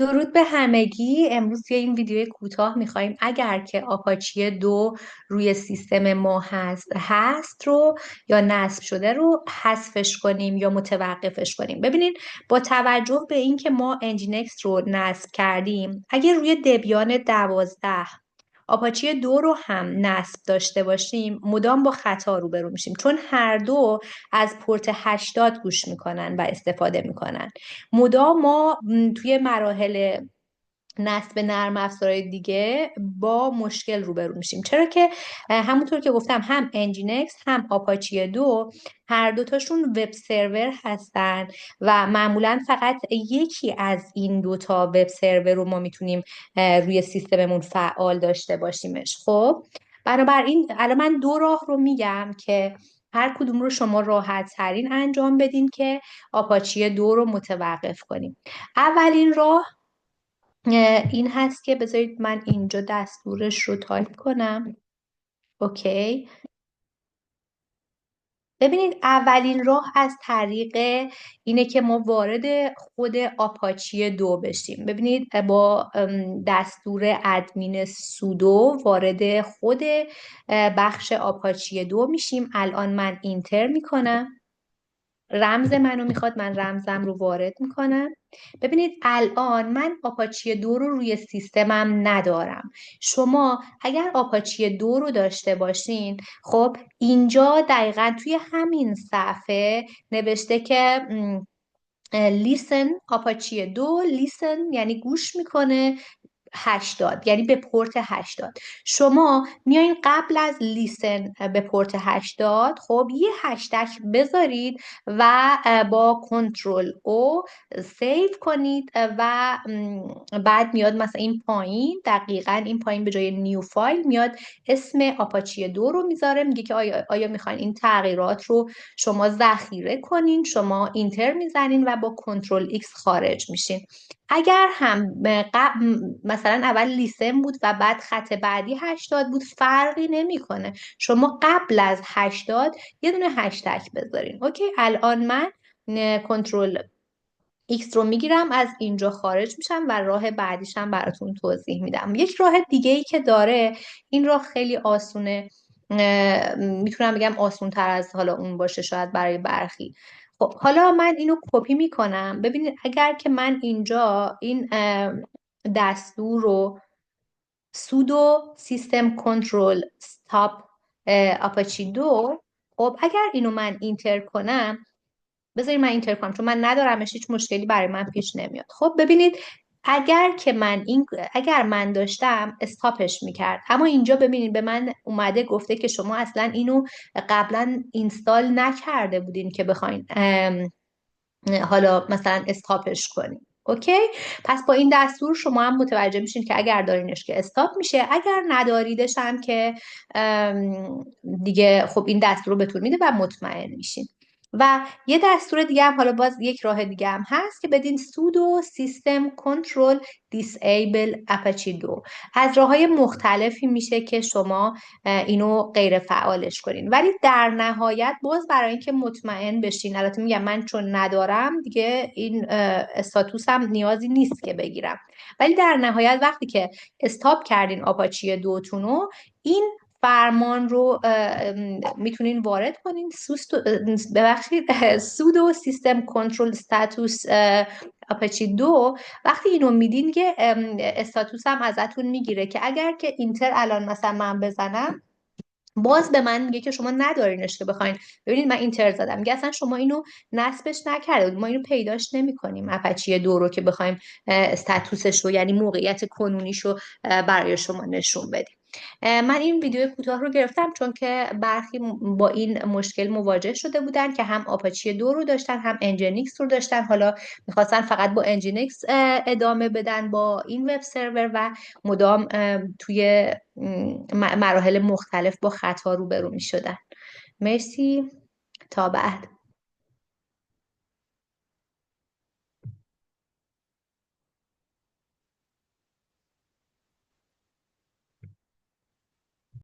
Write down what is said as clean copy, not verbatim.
درود به همگی. امروز توی این ویدیو کوتاه میخوایم اگر که آپاچی 2 روی سیستم ما هست رو یا نصب شده رو حذفش کنیم یا متوقفش کنیم. ببینید، با توجه به اینکه ما انجینکس رو نصب کردیم، اگر روی دبیان 12 آپاچی 2 رو هم نصب داشته باشیم مدام با خطا روبرو میشیم، چون هر دو از پورت 80 گوش میکنن و استفاده میکنن. مدام ما توی مراحل نصب نرم افزارهای دیگه با مشکل روبرو میشیم، چرا که همونطور که گفتم هم انجینکس هم آپاچی 2 هر دوتاشون وب سرور هستن و معمولا فقط یکی از این دوتا وب سرور رو ما میتونیم روی سیستممون فعال داشته باشیمش. خب بنابراین الان من دو راه رو میگم که هر کدوم رو شما راحت ترین انجام بدین که آپاچی 2 رو متوقف کنیم. اولین راه این هست که بذارید من اینجا دستورش رو تایپ کنم. اوکی. ببینید، اولین راه از طریق اینه که ما وارد خود آپاچی 2 بشیم. ببینید، با دستور ادمین سودو وارد خود بخش آپاچی 2 میشیم. الان من اینتر میکنم، رمز منو میخواد، من رمزم رو وارد میکنم. ببینید الان من آپاچی 2 رو روی سیستمم ندارم. شما اگر آپاچی 2 رو داشته باشین، خب اینجا دقیقا توی همین صفحه نوشته که لیسن آپاچی 2 لیسن یعنی گوش میکنه 80، یعنی به پورت 80. شما میایین قبل از لیسن به پورت 80 خب یه هشتگ بذارید و با کنترل او سیو کنید و بعد میاد مثلا این پایین، دقیقا این پایین به جای نیو فایل میاد اسم آپاچی 2 رو میذاره، میگه که آیا میخواین این تغییرات رو شما ذخیره کنین. شما اینتر میزنین و با کنترل ایکس خارج میشین. اگر هم مثلا اول لیسن بود و بعد خط بعدی 80 بود، فرقی نمیکنه. شما قبل از 80 یه دونه هشتگ بذارین. اوکی، الان من کنترل ایکس رو میگیرم، از اینجا خارج میشم و راه بعدیشم براتون توضیح میدم. یک راه دیگه ای که داره، این راه خیلی آسونه، میتونم بگم آسون تر از حالا اون باشه شاید برای برخی. خب حالا من اینو کپی میکنم. ببینید اگر که من اینجا این دستور رو سودو سیستم کنترل استاپ آپاچی 2، خب اگر اینو من اینتر کنم، بذارید من اینتر کنم چون من ندارمش، هیچ مشکلی برای من پیش نمیاد. خب ببینید، اگر من داشتم استاپش میکرد، اما اینجا ببینید به من اومده گفته که شما اصلا اینو قبلا اینستال نکرده بودین که بخواین حالا مثلا استاپش کنیم. اوکی، پس با این دستور شما هم متوجه میشین که اگر دارینش که استاپ میشه، اگر نداریدش هم که دیگه خب این دستور رو بهتون میده و مطمئن میشین. و یه دستور دیگه هم، حالا باز یک راه دیگه هم هست که بدین سودو سیستم کنترل دیسیبل اپاچی 2. از راههای مختلفی میشه که شما اینو غیر فعالش کنین، ولی در نهایت باز برای اینکه مطمئن بشین، البته میگم من چون ندارم دیگه این استاتوس هم نیازی نیست که بگیرم، ولی در نهایت وقتی که استاپ کردین آپاچی 2 تونو، این فرمان رو میتونین وارد کنین. ببخشید سودو سیستم کنترل استاتوس آپاچی 2. وقتی اینو میدین که استاتوس هم ازتون میگیره که اگر که اینتر الان مثلا من بزنم، باز به من میگه که شما ندارینش که بخواین. ببینید من اینتر زدم، میگه اصلا شما اینو نصبش نکرده، ما اینو پیداش نمیکنیم اپاچی 2 رو که بخوایم استاتوسش رو یعنی موقعیت کنونیش رو برای شما نشون بدیم. من این ویدیو کوتاه رو گرفتم چون که برخی با این مشکل مواجه شده بودن که هم آپاچی 2 رو داشتن هم انجینکس رو داشتن، حالا میخواستن فقط با انجینکس ادامه بدن با این وب سرور و مدام توی مراحل مختلف با خطا روبرو می شدن. مرسی، تا بعد.